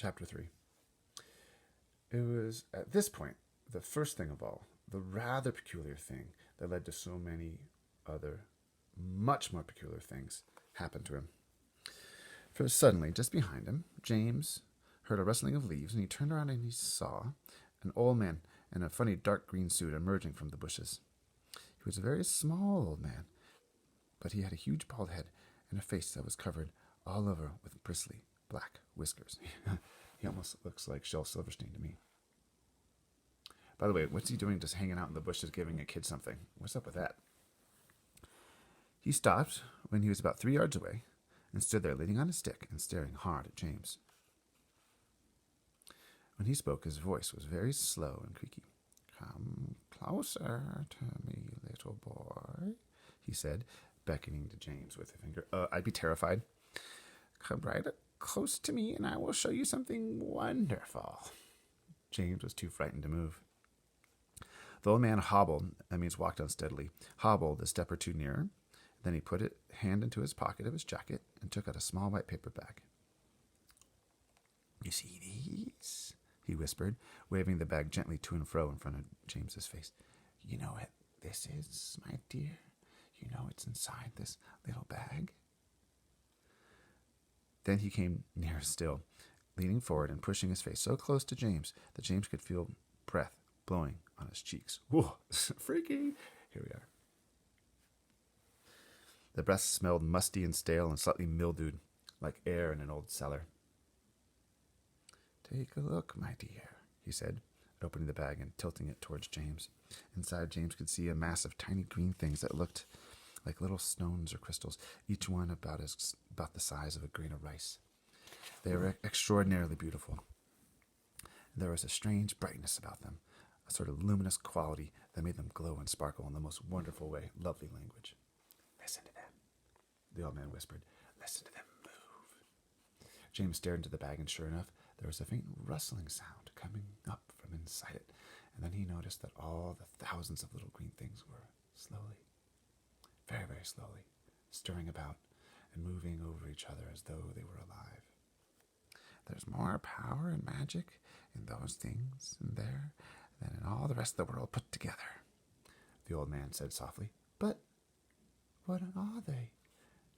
Chapter 3. It was at this point, the first thing of all, the rather peculiar thing that led to so many other, much more peculiar things happened to him. For suddenly, just behind him, James heard a rustling of leaves, and he turned around and he saw an old man in a funny dark green suit emerging from the bushes. He was a very small old man, but he had a huge bald head and a face that was covered all over with bristly black whiskers. He almost looks like Shel Silverstein to me. By the way, what's he doing just hanging out in the bushes giving a kid something? What's up with that? He stopped when he was about 3 yards away and stood there leaning on a stick and staring hard at James. When he spoke, his voice was very slow and creaky. "Come closer to me, little boy," he said, beckoning to James with a finger. I'd be terrified. "Come right up close to me, and I will show you something wonderful." James was too frightened to move. The old man hobbled, that means walked unsteadily, hobbled a step or two nearer. Then he put a hand into his pocket of his jacket and took out a small white paper bag. "You see these?" he whispered, waving the bag gently to and fro in front of James's face. "You know what this is, my dear? You know it's inside this little bag?" Then he came nearer still, leaning forward and pushing his face so close to James that James could feel breath blowing on his cheeks. Whoa, freaky! Here we are. The breath smelled musty and stale and slightly mildewed, like air in an old cellar. "Take a look, my dear," he said, opening the bag and tilting it towards James. Inside, James could see a mass of tiny green things that looked like little stones or crystals, each one about the size of a grain of rice. They were extraordinarily beautiful. There was a strange brightness about them, a sort of luminous quality that made them glow and sparkle in the most wonderful way. Lovely language. "Listen to them," the old man whispered. "Listen to them move." James stared into the bag, and sure enough, there was a faint rustling sound coming up from inside it, and then he noticed that all the thousands of little green things were slowly, very, very slowly, stirring about and moving over each other as though they were alive. "There's more power and magic in those things in there than in all the rest of the world put together," the old man said softly. "But what are they?"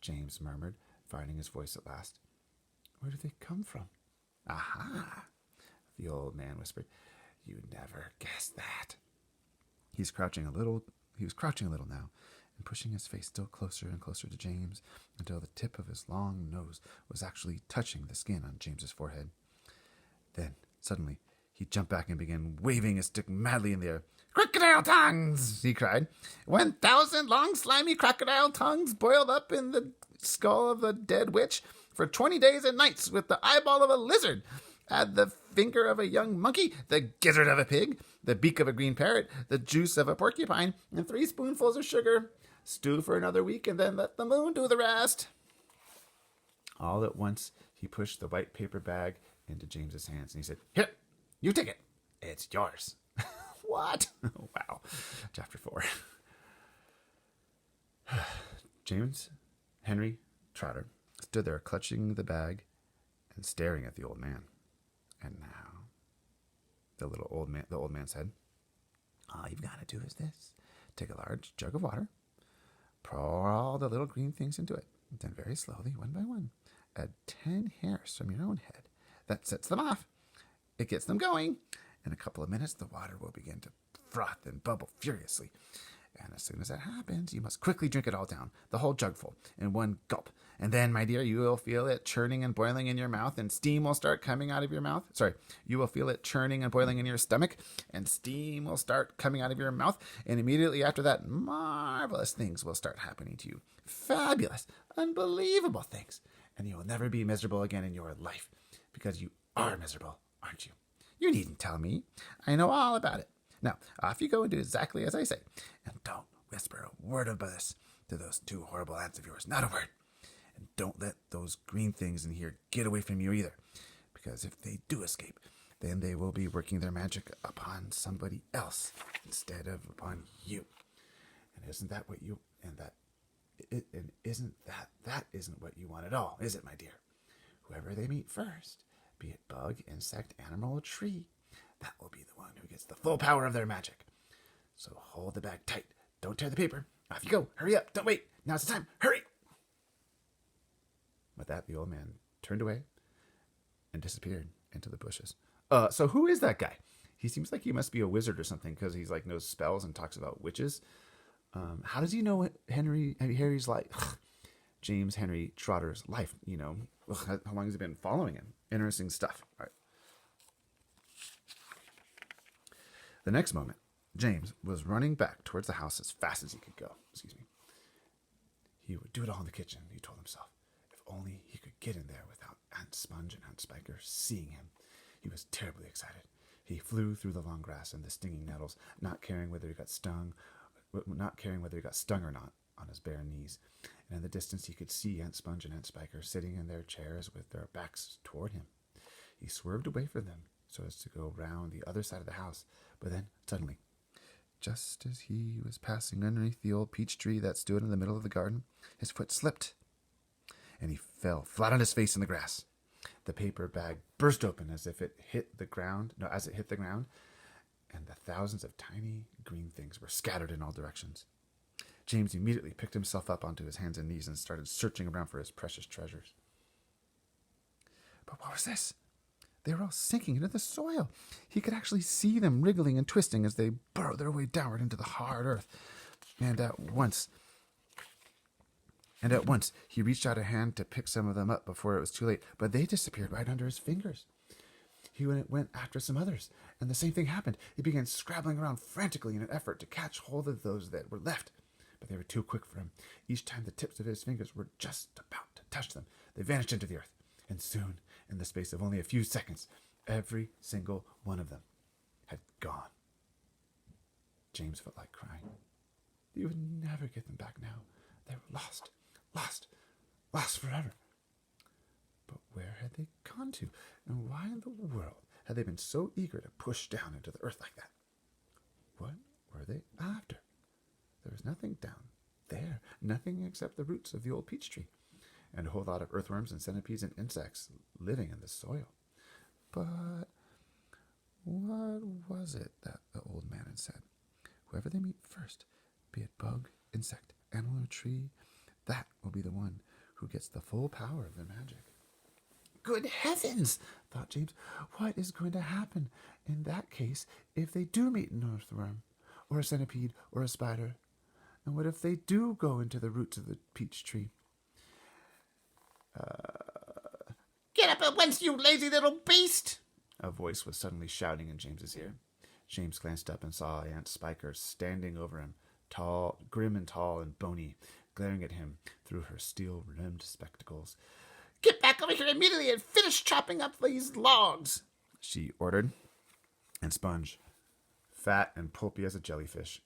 James murmured, finding his voice at last. "Where do they come from?" "Aha!" the old man whispered. "You never guessed that." He was crouching a little now, and pushing his face still closer and closer to James until the tip of his long nose was actually touching the skin on James's forehead. Then, suddenly, he jumped back and began waving his stick madly in the air. "Crocodile tongues!" he cried. 1,000 long, slimy crocodile tongues boiled up in the skull of a dead witch for 20 days and nights, with the eyeball of a lizard. Add the finger of a young monkey, the gizzard of a pig, the beak of a green parrot, the juice of a porcupine, and 3 spoonfuls of sugar. Stew for another week, and then let the moon do the rest." All at once, he pushed the white paper bag into James's hands, and he said, "Here, you take it. It's yours." What? Wow. Chapter 4. James Henry Trotter stood there clutching the bag and staring at the old man. "And now," the old man said, "all you've got to do is this. Take a large jug of water, pour all the little green things into it, then very slowly, one by one, add 10 hairs from your own head. That sets them off. It gets them going. In a couple of minutes, the water will begin to froth and bubble furiously. And as soon as that happens, you must quickly drink it all down, the whole jugful, in one gulp. And then, my dear, you will feel it churning and boiling in your mouth, and steam will start coming out of your mouth. You will feel it churning and boiling in your stomach, and steam will start coming out of your mouth. And immediately after that, marvelous things will start happening to you. Fabulous, unbelievable things. And you will never be miserable again in your life, because you are miserable, aren't you? You needn't tell me. I know all about it. Now, off you go and do exactly as I say. And don't whisper a word of this to those 2 horrible aunts of yours. Not a word. And don't let those green things in here get away from you either. Because if they do escape, then they will be working their magic upon somebody else instead of upon you. And isn't that what you... isn't what you want at all, is it, my dear? Whoever they meet first, be it bug, insect, animal, or tree. That will be the one who gets the full power of their magic. So hold the bag tight. Don't tear the paper. Off you go. Hurry up. Don't wait. Now's the time. Hurry. With that, the old man turned away and disappeared into the bushes. So who is that guy? He seems like he must be a wizard or something because he's like knows spells and talks about witches. How does he know Harry's like James Henry Trotter's life? You know, how long has he been following him? Interesting stuff. All right. The next moment, James was running back towards the house as fast as he could go. Excuse me. He would do it all in the kitchen, he told himself. If only he could get in there without Aunt Sponge and Aunt Spiker seeing him. He was terribly excited. He flew through the long grass and the stinging nettles, not caring whether he got stung or not, on his bare knees. And in the distance he could see Aunt Sponge and Aunt Spiker sitting in their chairs with their backs toward him. He swerved away from them so as to go round the other side of the house, but then, suddenly, just as he was passing underneath the old peach tree that stood in the middle of the garden, his foot slipped, and he fell flat on his face in the grass. The paper bag burst open as it hit the ground, and the thousands of tiny green things were scattered in all directions. James immediately picked himself up onto his hands and knees and started searching around for his precious treasures. But what was this? They were all sinking into the soil. He could actually see them wriggling and twisting as they burrowed their way downward into the hard earth. And at once, he reached out a hand to pick some of them up before it was too late, but they disappeared right under his fingers. He went after some others, and the same thing happened. He began scrabbling around frantically in an effort to catch hold of those that were left, but they were too quick for him. Each time the tips of his fingers were just about to touch them, they vanished into the earth, and soon, in the space of only a few seconds, every single one of them had gone. James felt like crying. He would never get them back now. They were lost forever. But where had they gone to? And why in the world had they been so eager to push down into the earth like that? What were they after? There was nothing down there, nothing except the roots of the old peach tree, and a whole lot of earthworms and centipedes and insects living in the soil. But what was it that the old man had said? Whoever they meet first, be it bug, insect, animal, or tree, that will be the one who gets the full power of their magic. Good heavens, thought James. What is going to happen in that case if they do meet an earthworm, or a centipede, or a spider? And what if they do go into the roots of the peach tree? Get up at once, you lazy little beast! A voice was suddenly shouting in James's ear. James glanced up and saw Aunt Spiker standing over him, grim and tall and bony, glaring at him through her steel-rimmed spectacles. Get back over here immediately and finish chopping up these logs, she ordered. And Sponge, fat and pulpy as a jellyfish,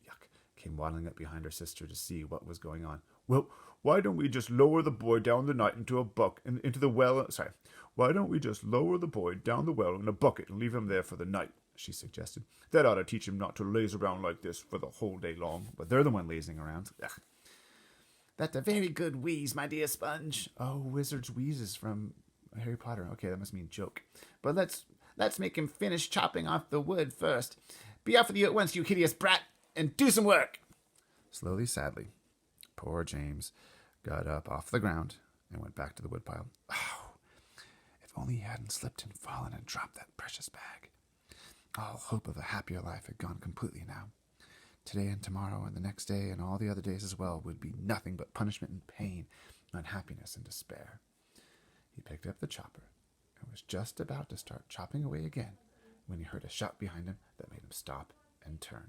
came waddling up behind her sister to see what was going on. Well, why don't we just lower the boy down the night Why don't we just lower the boy down the well in a bucket and leave him there for the night, she suggested. That ought to teach him not to laze around like this for the whole day long. But they're the one lazing around. Ugh. That's a very good wheeze, my dear Sponge. Oh, wizard's wheezes from Harry Potter. Okay, that must mean joke. But let's make him finish chopping off the wood first. Be off with you at once, you hideous brat, and do some work. Slowly, sadly, poor James got up off the ground and went back to the woodpile. Oh, if only he hadn't slipped and fallen and dropped that precious bag. All hope of a happier life had gone completely now. Today and tomorrow and the next day and all the other days as well would be nothing but punishment and pain, unhappiness and despair. He picked up the chopper and was just about to start chopping away again when he heard a shout behind him that made him stop and turn.